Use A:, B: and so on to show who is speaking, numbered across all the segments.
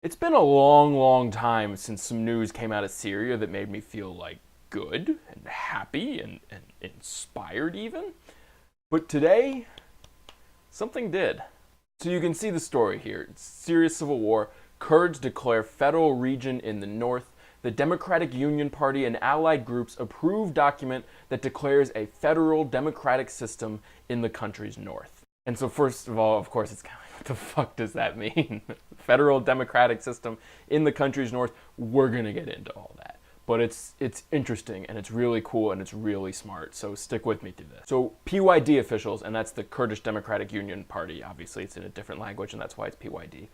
A: It's been a long, long time since some news came out of Syria that made me feel like good and happy and inspired even. But today, something did. So you can see the story here. It's Syria civil war. Kurds declare federal region in the north. The Democratic Union Party and allied groups approve document that declares a federal democratic system in the country's north. And so first of all, of course, it's kind of like, what the fuck does that mean? Federal democratic system in the country's north. We're going to get into all that. But it's interesting, and it's really cool, and it's really smart, so stick with me through this. So PYD officials, and that's the Kurdish Democratic Union Party, obviously it's in a different language, and that's why it's PYD,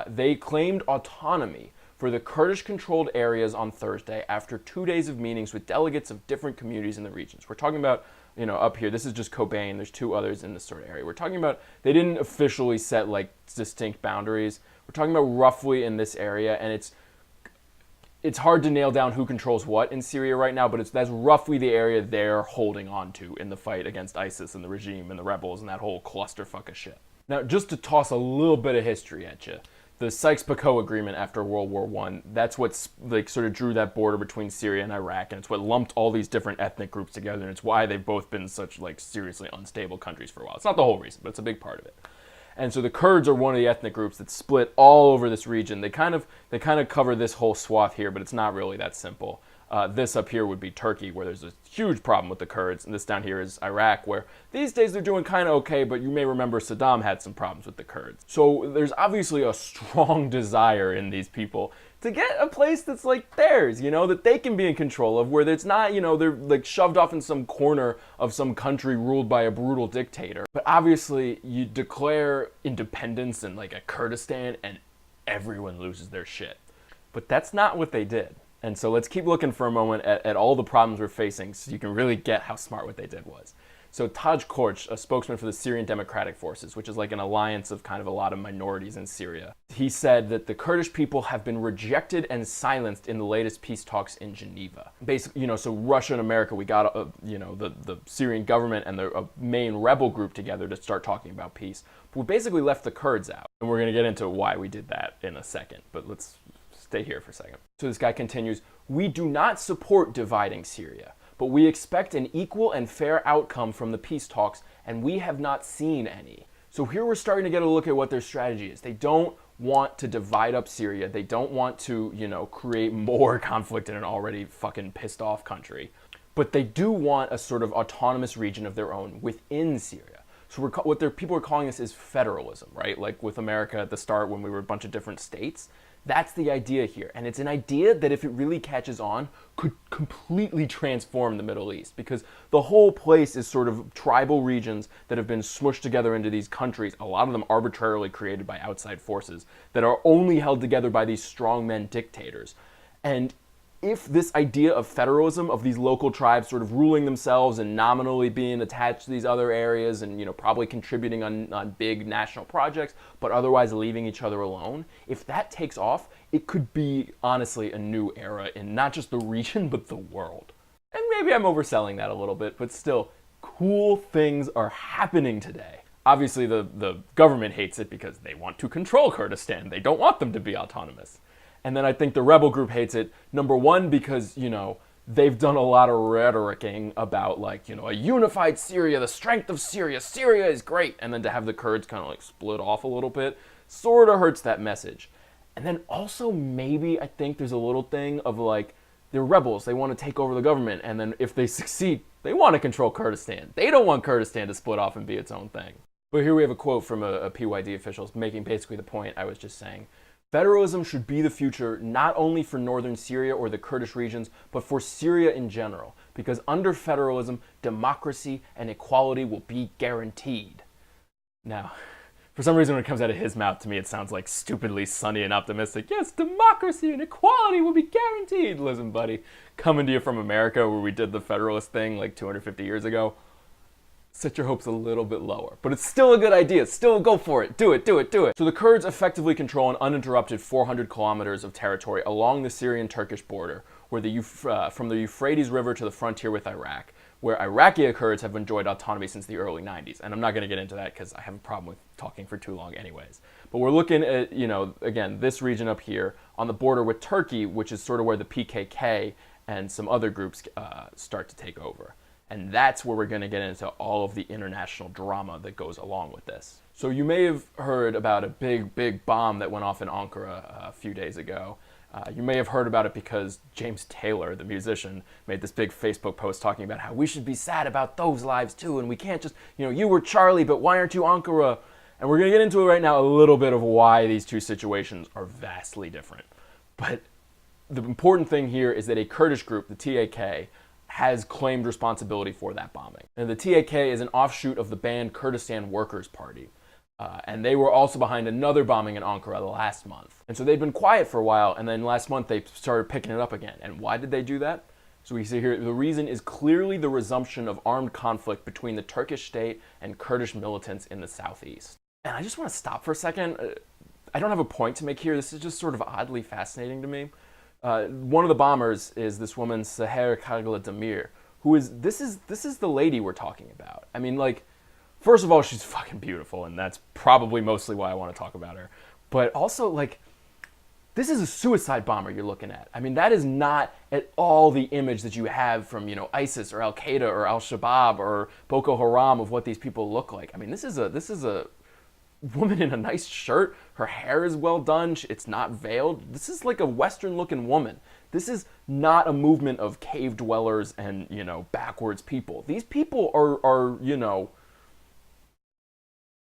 A: they claimed autonomy for the Kurdish-controlled areas on Thursday after 2 days of meetings with delegates of different communities in the regions. We're talking about, up here, this is just Kobane, there's two others in this sort of area. We're talking about, they didn't officially set, distinct boundaries. We're talking about roughly in this area, and it's hard to nail down who controls what in Syria right now, but that's roughly the area they're holding on to in the fight against ISIS and the regime and the rebels and that whole clusterfuck of shit. Now, just to toss a little bit of history at you, the Sykes-Picot Agreement after World War I, that's what sort of drew that border between Syria and Iraq, and it's what lumped all these different ethnic groups together, and it's why they've both been such seriously unstable countries for a while. It's not the whole reason, but it's a big part of it. And so the Kurds are one of the ethnic groups that split all over this region. They kind of cover this whole swath here, but it's not really that simple. This up here would be Turkey, where there's a huge problem with the Kurds, and this down here is Iraq, where these days they're doing kind of okay, but you may remember Saddam had some problems with the Kurds. So there's obviously a strong desire in these people to get a place that's like theirs, that they can be in control of, where it's not, they're shoved off in some corner of some country ruled by a brutal dictator. But obviously, you declare independence in a Kurdistan and everyone loses their shit. But that's not what they did. And so let's keep looking for a moment at all the problems we're facing so you can really get how smart what they did was. So Taj Korch, a spokesman for the Syrian Democratic Forces, which is an alliance of kind of a lot of minorities in Syria, he said that the Kurdish people have been rejected and silenced in the latest peace talks in Geneva. Basically, so Russia and America, we got, the Syrian government and the main rebel group together to start talking about peace. But we basically left the Kurds out. And we're going to get into why we did that in a second, but let's stay here for a second. So this guy continues, "We do not support dividing Syria, but we expect an equal and fair outcome from the peace talks, and we have not seen any." So here we're starting to get a look at what their strategy is. They don't want to divide up Syria. They don't want to, create more conflict in an already fucking pissed off country. But they do want a sort of autonomous region of their own within Syria. So people are calling this is federalism, right? Like with America at the start when we were a bunch of different states. That's the idea here. And it's an idea that if it really catches on, could completely transform the Middle East. Because the whole place is sort of tribal regions that have been smushed together into these countries, a lot of them arbitrarily created by outside forces, that are only held together by these strongmen dictators. And if this idea of federalism, of these local tribes sort of ruling themselves and nominally being attached to these other areas and, probably contributing on big national projects, but otherwise leaving each other alone, if that takes off, it could be, honestly, a new era in not just the region, but the world. And maybe I'm overselling that a little bit, but still, cool things are happening today. Obviously, the government hates it because they want to control Kurdistan. They don't want them to be autonomous. And then I think the rebel group hates it, number one, because, they've done a lot of rhetoricing about, a unified Syria, the strength of Syria, Syria is great. And then to have the Kurds kind of, split off a little bit sort of hurts that message. And then also maybe I think there's a little thing of, they're rebels. They want to take over the government. And then if they succeed, they want to control Kurdistan. They don't want Kurdistan to split off and be its own thing. But here we have a quote from a PYD official making basically the point I was just saying. "Federalism should be the future not only for northern Syria or the Kurdish regions, but for Syria in general, because under federalism, democracy and equality will be guaranteed." Now, for some reason when it comes out of his mouth, to me it sounds stupidly sunny and optimistic. Yes, democracy and equality will be guaranteed. Listen, buddy, coming to you from America where we did the federalist thing 250 years ago, set your hopes a little bit lower. But it's still a good idea. Still go for it. Do it, do it, do it. So the Kurds effectively control an uninterrupted 400 kilometers of territory along the Syrian-Turkish border, where from the Euphrates River to the frontier with Iraq, where Iraqi Kurds have enjoyed autonomy since the early 90s. And I'm not going to get into that because I have a problem with talking for too long anyways. But we're looking at, again, this region up here on the border with Turkey, which is sort of where the PKK and some other groups start to take over. And that's where we're going to get into all of the international drama that goes along with this. So you may have heard about a big bomb that went off in Ankara a few days ago. You may have heard about it because James Taylor, the musician, made this big Facebook post talking about how we should be sad about those lives too, and we can't just, you were Charlie, but why aren't you Ankara? And we're going to get into it right now, a little bit of why these two situations are vastly different. But the important thing here is that a Kurdish group, the TAK, has claimed responsibility for that bombing. And the TAK is an offshoot of the banned Kurdistan Workers' Party. And they were also behind another bombing in Ankara last month. And so they'd been quiet for a while, and then last month they started picking it up again. And why did they do that? So we see here, the reason is clearly the resumption of armed conflict between the Turkish state and Kurdish militants in the southeast. And I just want to stop for a second. I don't have a point to make here. This is just sort of oddly fascinating to me. One of the bombers is this woman, Seher Kagla Demir, who is, this is the lady we're talking about. I mean, like, first of all, she's fucking beautiful, and that's probably mostly why I want to talk about her. But also, like, this is a suicide bomber you're looking at. I mean, that is not at all the image that you have from, ISIS or Al-Qaeda or Al-Shabaab or Boko Haram of what these people look like. I mean, this is a woman in a nice shirt. Her hair is well done. It's not veiled. This is like a Western-looking woman. This is not a movement of cave dwellers and, backwards people. These people are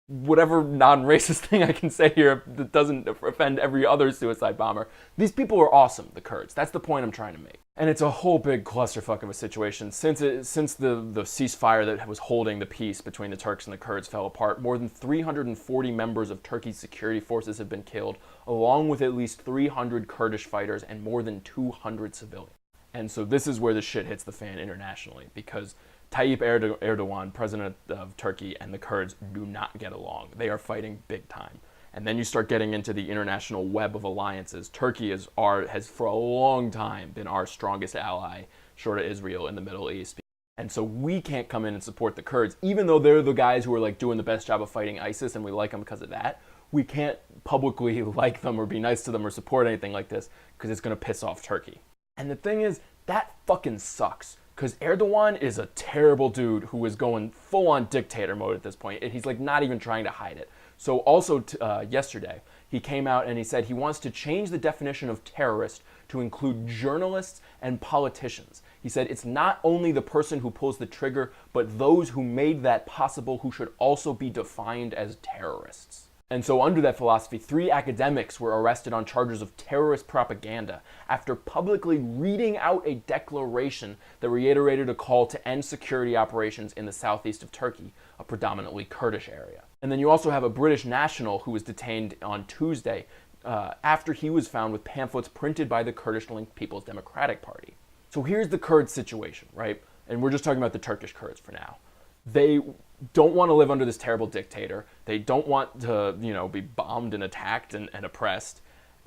A: whatever non-racist thing I can say here that doesn't offend every other suicide bomber. These people are awesome, the Kurds. That's the point I'm trying to make. And it's a whole big clusterfuck of a situation. Since the ceasefire that was holding the peace between the Turks and the Kurds fell apart, more than 340 members of Turkey's security forces have been killed, along with at least 300 Kurdish fighters and more than 200 civilians. And so this is where the shit hits the fan internationally, because Tayyip Erdogan, president of Turkey, and the Kurds do not get along. They are fighting big time. And then you start getting into the international web of alliances. Turkey has for a long time been our strongest ally, short of Israel, in the Middle East. And so we can't come in and support the Kurds, even though they're the guys who are like doing the best job of fighting ISIS, and we like them because of that. We can't publicly like them or be nice to them or support anything like this because it's going to piss off Turkey. And the thing is, that fucking sucks. Because Erdogan is a terrible dude who is going full-on dictator mode at this point, and he's like not even trying to hide it. So also yesterday, he came out and he said he wants to change the definition of terrorist to include journalists and politicians. He said it's not only the person who pulls the trigger, but those who made that possible who should also be defined as terrorists. And so under that philosophy, 3 academics were arrested on charges of terrorist propaganda after publicly reading out a declaration that reiterated a call to end security operations in the southeast of Turkey, a predominantly Kurdish area. And then you also have a British national who was detained on Tuesday after he was found with pamphlets printed by the Kurdish-linked People's Democratic Party. So here's the Kurds situation, right? And we're just talking about the Turkish Kurds for now. They don't want to live under this terrible dictator. They don't want to, be bombed and attacked and oppressed.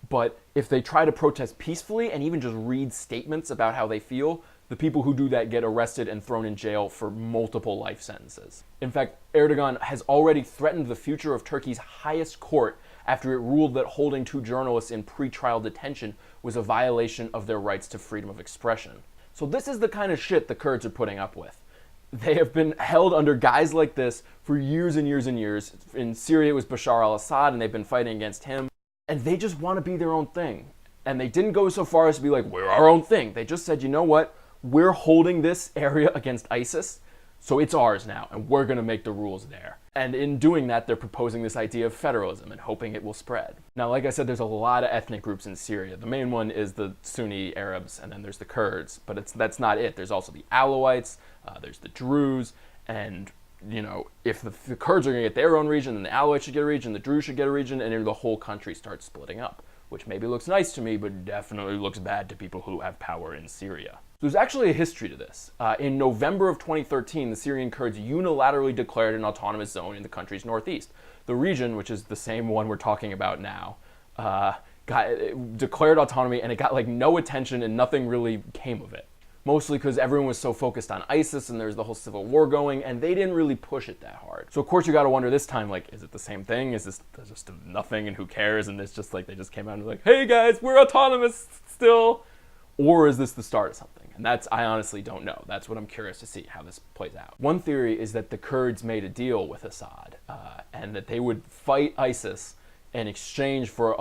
A: But if they try to protest peacefully and even just read statements about how they feel, the people who do that get arrested and thrown in jail for multiple life sentences. In fact, Erdogan has already threatened the future of Turkey's highest court after it ruled that holding 2 journalists in pretrial detention was a violation of their rights to freedom of expression. So this is the kind of shit the Kurds are putting up with. They have been held under guys like this for years and years and years. In Syria, it was Bashar al-Assad, and they've been fighting against him. And they just want to be their own thing. And they didn't go so far as to be like, we're our own thing. They just said, you know what? We're holding this area against ISIS, so it's ours now, and we're going to make the rules there. And in doing that, they're proposing this idea of federalism and hoping it will spread. Now, like I said, there's a lot of ethnic groups in Syria. The main one is the Sunni Arabs, and then there's the Kurds. But that's not it. There's also the Alawites, there's the Druze, and if the Kurds are going to get their own region, then the Alawites should get a region, the Druze should get a region, and then the whole country starts splitting up, which maybe looks nice to me, but definitely looks bad to people who have power in Syria. There's actually a history to this. In November of 2013, the Syrian Kurds unilaterally declared an autonomous zone in the country's northeast. The region, which is the same one we're talking about now, declared autonomy, and it got no attention and nothing really came of it. mostly because everyone was so focused on ISIS and there's the whole civil war going, and they didn't really push it that hard. So of course you got to wonder this time, like, is it the same thing? Is this just nothing and who cares? And it's just like they just came out and like, hey guys, we're autonomous still. Or is this the start of something? And I honestly don't know. That's what I'm curious to see, how this plays out. One theory is that the Kurds made a deal with Assad and that they would fight ISIS in exchange for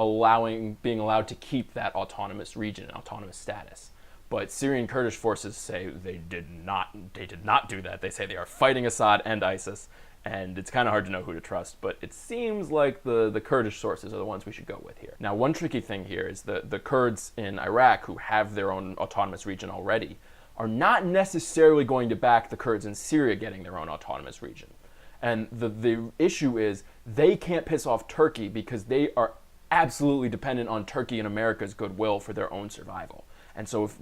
A: being allowed to keep that autonomous region and autonomous status. But Syrian Kurdish forces say they did not do that. They say they are fighting Assad and ISIS, and it's kind of hard to know who to trust, but it seems like the Kurdish sources are the ones we should go with here. Now, one tricky thing here is the Kurds in Iraq, who have their own autonomous region already, are not necessarily going to back the Kurds in Syria getting their own autonomous region. And the issue is they can't piss off Turkey because they are absolutely dependent on Turkey and America's goodwill for their own survival. And so if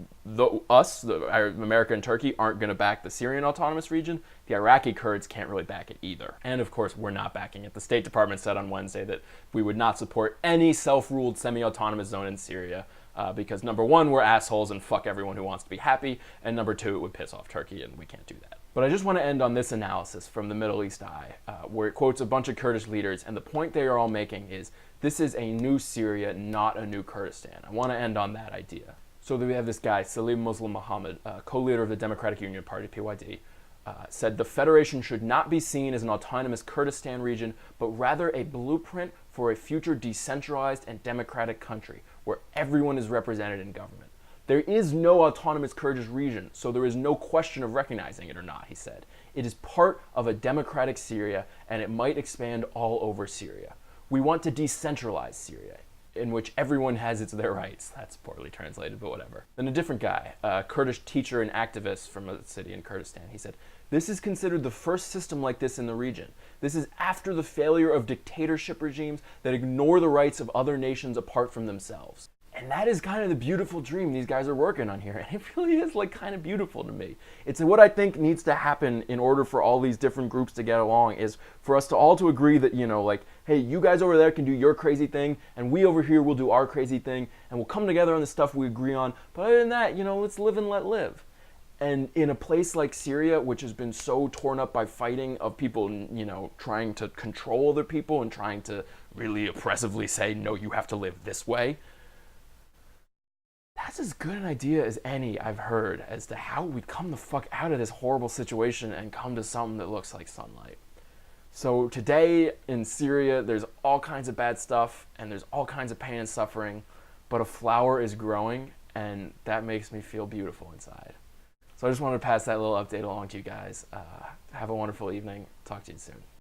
A: America and Turkey aren't going to back the Syrian autonomous region, the Iraqi Kurds can't really back it either. And of course, we're not backing it. The State Department said on Wednesday that we would not support any self-ruled semi-autonomous zone in Syria because number one, we're assholes and fuck everyone who wants to be happy, and number two, it would piss off Turkey and we can't do that. But I just want to end on this analysis from the Middle East Eye, where it quotes a bunch of Kurdish leaders, and the point they are all making is this is a new Syria, not a new Kurdistan. I want to end on that idea. So we have this guy, Salim Muslim Mohammed, co-leader of the Democratic Union Party, PYD, said the federation should not be seen as an autonomous Kurdistan region, but rather a blueprint for a future decentralized and democratic country where everyone is represented in government. There is no autonomous Kurdish region, so there is no question of recognizing it or not, he said. It is part of a democratic Syria, and it might expand all over Syria. We want to decentralize Syria, in which everyone has their rights. That's poorly translated, but whatever. Then a different guy, a Kurdish teacher and activist from a city in Kurdistan, he said, this is considered the first system like this in the region. This is after the failure of dictatorship regimes that ignore the rights of other nations apart from themselves. And that is kind of the beautiful dream these guys are working on here. And it really is like kind of beautiful to me. It's what I think needs to happen in order for all these different groups to get along is for us to all to agree that, you know, like, hey, you guys over there can do your crazy thing and we over here will do our crazy thing and we'll come together on the stuff we agree on. But other than that, you know, let's live and let live. And in a place like Syria, which has been so torn up by fighting of people, you know, trying to control other people and trying to really oppressively say, no, you have to live this way. That's as good an idea as any I've heard as to how we come the fuck out of this horrible situation and come to something that looks like sunlight. So today in Syria, there's all kinds of bad stuff and there's all kinds of pain and suffering, but a flower is growing and that makes me feel beautiful inside. So I just wanted to pass that little update along to you guys. Have a wonderful evening. Talk to you soon.